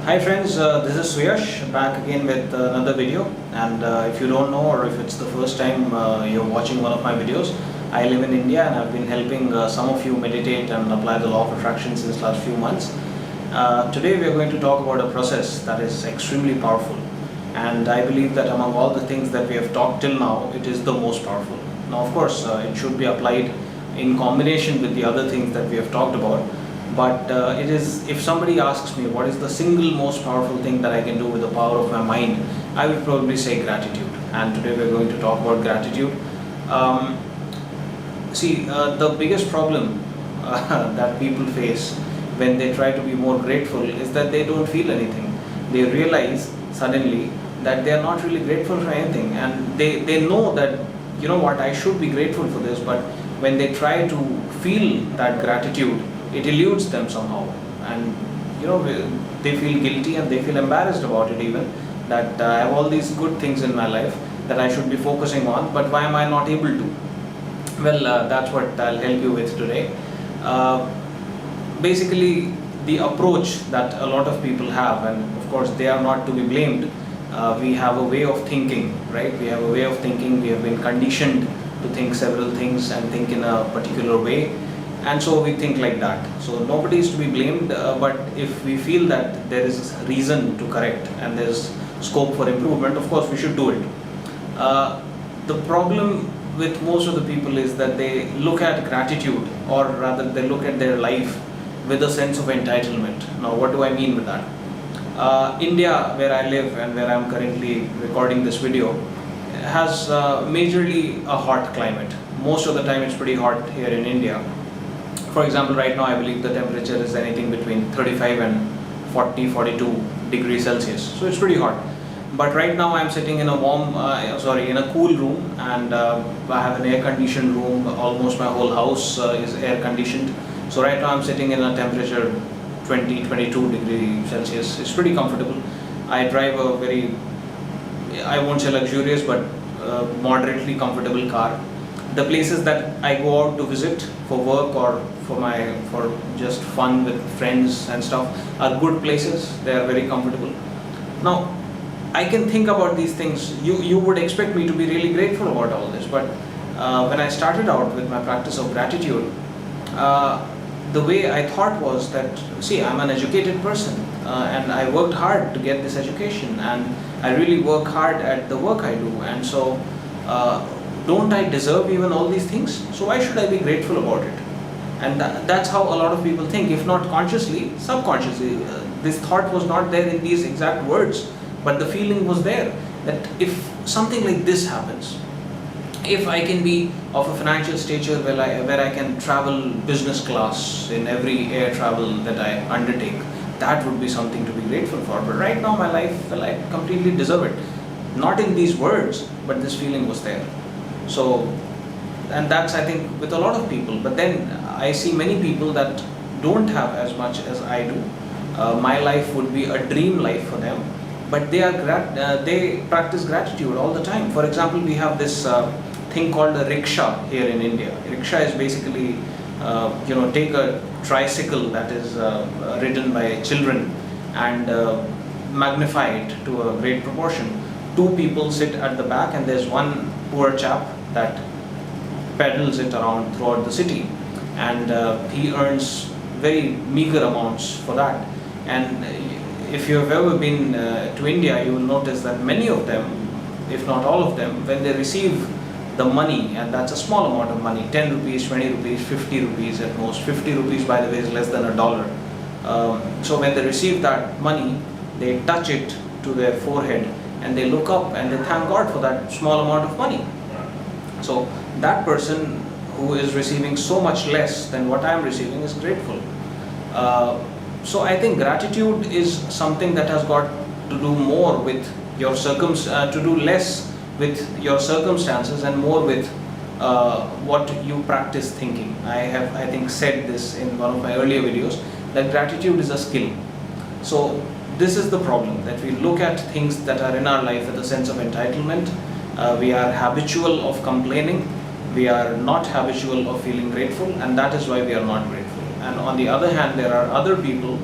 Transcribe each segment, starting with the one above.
Hi friends, this is Suyash back again with another video, and if you don't know or if it's the first time you're watching one of my videos, I live in India and I've been helping some of you meditate and apply the law of attraction since last few months. Today we are going to talk about a process that is extremely powerful, and I believe that among all the things that we have talked till now, it is the most powerful. Now of course it should be applied in combination with the other things that we have talked about. But it is, if somebody asks me what is the single most powerful thing that I can do with the power of my mind, I would probably say gratitude. And today we're going to talk about gratitude. The biggest problem that people face when they try to be more grateful is that they don't feel anything. They realize suddenly that they are not really grateful for anything, and they know that, you know what, I should be grateful for this, but when they try to feel that gratitude, it eludes them somehow, and they feel guilty and they feel embarrassed about it even, that I have all these good things in my life that I should be focusing on, but why am I not able to? Well, that's what I'll help you with today. Basically, the approach that a lot of people have, and of course they are not to be blamed, we have a way of thinking, right? We have a way of thinking, we have been conditioned to think several things and think in a particular way. And so we think like that. So nobody is to be blamed, but if we feel that there is reason to correct and there is scope for improvement, of course we should do it. The problem with most of the people is that they look at gratitude, or rather they look at their life with a sense of entitlement. Now what do I mean with that? India, where I live and where I am currently recording this video, has majorly a hot climate. Most of the time it's pretty hot here in India. For example, right now I believe the temperature is anything between 35 and 42 degrees Celsius. So it's pretty hot. But right now I'm sitting in a in a cool room, and I have an air-conditioned room. Almost my whole house is air-conditioned. So right now I'm sitting in a temperature 22 degrees Celsius. It's pretty comfortable. I drive a very, I won't say luxurious, but moderately comfortable car. The places that I go out to visit for work or for just fun with friends and stuff are good places. They are very comfortable. Now, I can think about these things. You would expect me to be really grateful about all this, but when I started out with my practice of gratitude, the way I thought was that, see, I'm an educated person, and I worked hard to get this education, and I really work hard at the work I do, and so don't I deserve even all these things? So why should I be grateful about it? And that's how a lot of people think, if not consciously, subconsciously. This thought was not there in these exact words, but the feeling was there that if something like this happens, if I can be of a financial stature where I can travel business class in every air travel that I undertake, that would be something to be grateful for. But right now my life, well, I completely deserve it. Not in these words, but this feeling was there. So, and that's, I think, with a lot of people. But then I see many people that don't have as much as I do. My life would be a dream life for them, but they practice gratitude all the time. For example, we have this thing called a rickshaw here in India. Rickshaw is basically, take a tricycle that is ridden by children and magnify it to a great proportion. Two people sit at the back, and there's one poor chap that peddles it around throughout the city, and he earns very meager amounts for that. And if you have ever been to India, you will notice that many of them, if not all of them, when they receive the money, and that's a small amount of money, 10 rupees, 20 rupees, 50 rupees at most. 50 rupees, by the way, is less than $1. So when they receive that money, they touch it to their forehead and they look up and they thank God for that small amount of money. So that person who is receiving so much less than what I am receiving is grateful. So I think gratitude is something that has got to do more with your to do less with your circumstances and more with what you practice thinking. I have, I think, said this in one of my earlier videos, that gratitude is a skill. So this is the problem, that we look at things that are in our life with a sense of entitlement. We are habitual of complaining. We are not habitual of feeling grateful, and that is why we are not grateful. And on the other hand, there are other people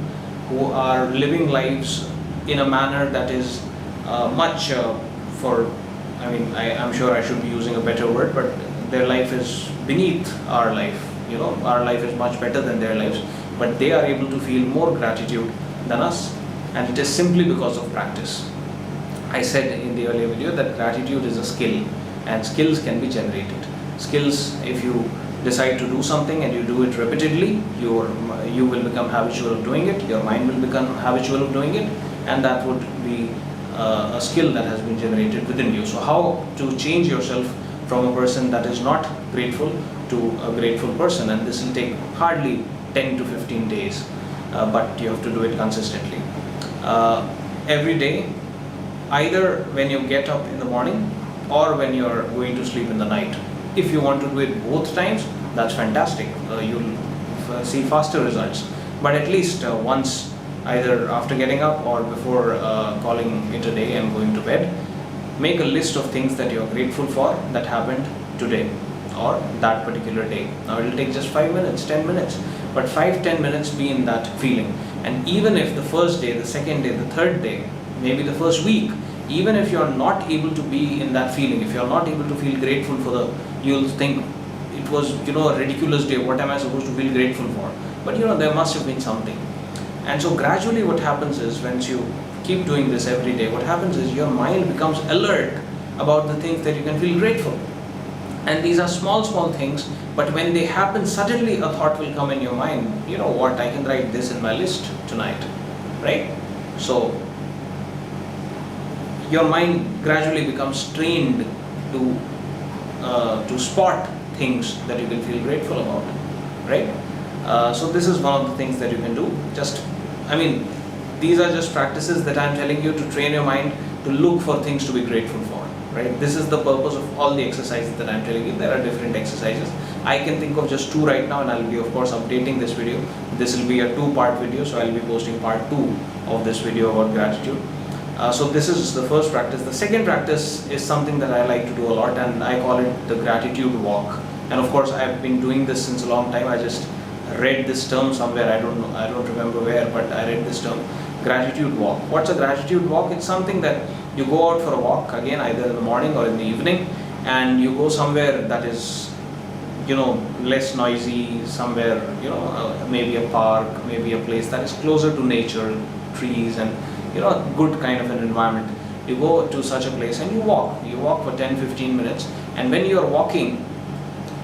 who are living lives in a manner that is I'm sure I should be using a better word, but their life is beneath our life. Our life is much better than their lives, but they are able to feel more gratitude than us, and it is simply because of practice. I said in the earlier video that gratitude is a skill, and skills can be generated. Skills, if you decide to do something and you do it repeatedly, you will become habitual of doing it, your mind will become habitual of doing it, and that would be a skill that has been generated within you. So how to change yourself from a person that is not grateful to a grateful person? And this will take hardly 10 to 15 days, but you have to do it consistently. Every day, either when you get up in the morning or when you are going to sleep in the night. If you want to do it both times, that's fantastic. You'll see faster results. But at least once, either after getting up or before calling it a day and going to bed, make a list of things that you're grateful for that happened today or that particular day. Now it will take just 5 minutes, 10 minutes, but 5-10 minutes be in that feeling. And even if the first day, the second day, the third day, maybe the first week, even if you're not able to be in that feeling, if you're not able to feel grateful you'll think it was a ridiculous day, what am I supposed to feel grateful for? But there must have been something. And so gradually what happens is, once you keep doing this every day, what happens is your mind becomes alert about the things that you can feel grateful. And these are small things, but when they happen, suddenly a thought will come in your mind, I can write this in my list tonight, right? So your mind gradually becomes trained to spot things that you can feel grateful about, right? So this is one of the things that you can do. These are just practices that I'm telling you to train your mind to look for things to be grateful for, right? This is the purpose of all the exercises that I'm telling you. There are different exercises. I can think of just 2 right now, and I'll be of course updating this video. This will be a 2-part video, so I'll be posting part 2 of this video about gratitude. So this is the first practice. The second practice is something that I like to do a lot, and I call it the gratitude walk. And of course I've been doing this since a long time. I just read this term somewhere, I don't remember where, but I read this term, gratitude walk. What's a gratitude walk? It's something that you go out for a walk, again either in the morning or in the evening, and you go somewhere that is less noisy, somewhere maybe a park, maybe a place that is closer to nature, trees, and a good kind of an environment. You go to such a place and you walk for 10-15 minutes, and when you are walking,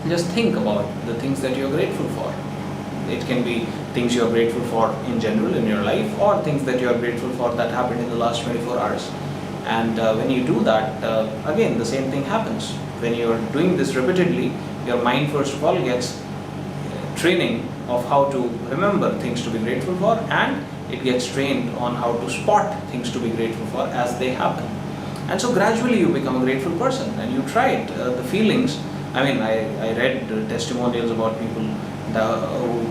just think about the things that you are grateful for. It can be things you are grateful for in general in your life, or things that you are grateful for that happened in the last 24 hours. And when you do that, again the same thing happens. When you are doing this repeatedly, your mind first of all gets training of how to remember things to be grateful for, and it gets trained on how to spot things to be grateful for as they happen. And so gradually you become a grateful person, and you try it. The feelings, I read testimonials about people who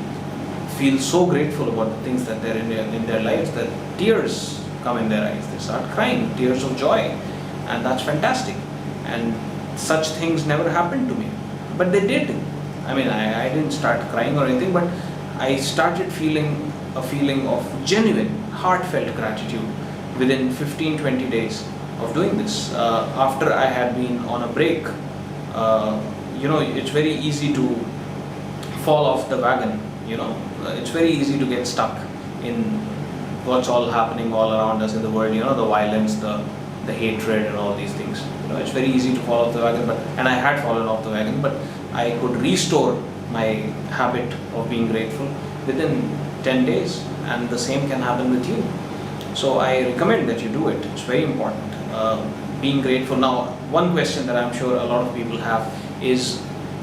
feel so grateful about the things that they're in their lives that tears come in their eyes. They start crying, tears of joy, and that's fantastic. And such things never happened to me, but they did. I didn't start crying or anything, but I started feeling a feeling of genuine, heartfelt gratitude within 15-20 days of doing this. After I had been on a break, it's very easy to fall off the wagon. It's very easy to get stuck in what's all happening all around us in the world, the violence, the hatred and all these things. It's very easy to fall off the wagon, and I had fallen off the wagon, but I could restore my habit of being grateful within 10 days, and the same can happen with you. So I recommend that you do it. It's very important. Being grateful. Now, one question that I'm sure a lot of people have is,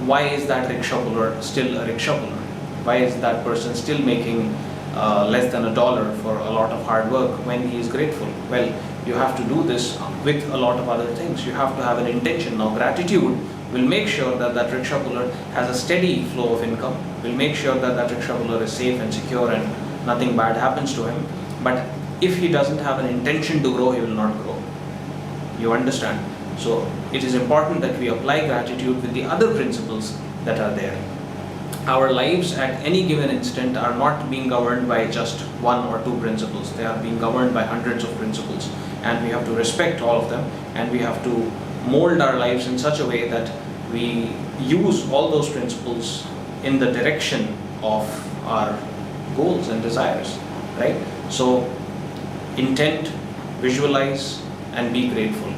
why is that rickshaw puller still a rickshaw puller? Why is that person still making less than $1 for a lot of hard work when he is grateful? Well, you have to do this with a lot of other things. You have to have an intention. Now, gratitude will make sure that that rickshaw puller has a steady flow of income, will make sure that that rickshaw puller is safe and secure and nothing bad happens to him. But if he doesn't have an intention to grow, he will not grow. You understand? So it is important that we apply gratitude with the other principles that are there. our lives at any given instant are not being governed by just one or two principles. They are being governed by hundreds of principles, and we have to respect all of them, and we have to mold our lives in such a way that we use all those principles in the direction of our goals and desires, right? So intent, visualize, and be grateful.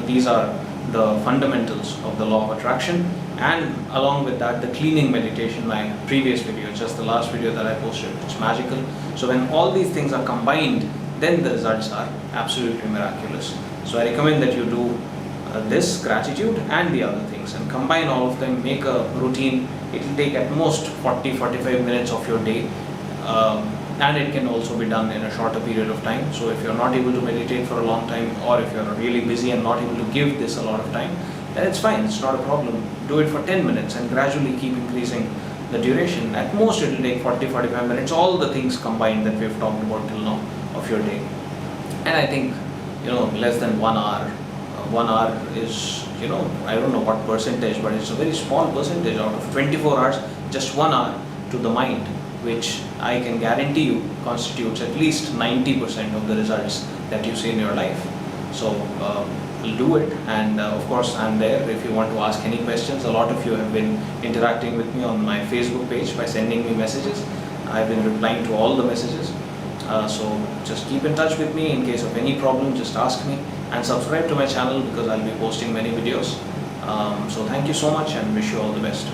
These are the fundamentals of the law of attraction. And along with that, the cleaning meditation, my previous video, just the last video that I posted, it's magical. So when all these things are combined, then the results are absolutely miraculous. So I recommend that you do this, gratitude, and the other things, and combine all of them, make a routine. It will take at most 40-45 minutes of your day, and it can also be done in a shorter period of time. So if you're not able to meditate for a long time, or if you're really busy and not able to give this a lot of time, then it's fine, it's not a problem. Do it for 10 minutes and gradually keep increasing the duration. At most it will take 40-45 minutes, all the things combined that we've talked about till now of your day. And I think, less than 1 hour. 1 hour is, I don't know what percentage, but it's a very small percentage out of 24 hours, just 1 hour to the mind, which I can guarantee you constitutes at least 90% of the results that you see in your life. So do it, and of course I'm there if you want to ask any questions. A lot of you have been interacting with me on my Facebook page by sending me messages. I've been replying to all the messages. So just keep in touch with me. In case of any problem, just ask me, and subscribe to my channel because I'll be posting many videos. So thank you so much, and wish you all the best.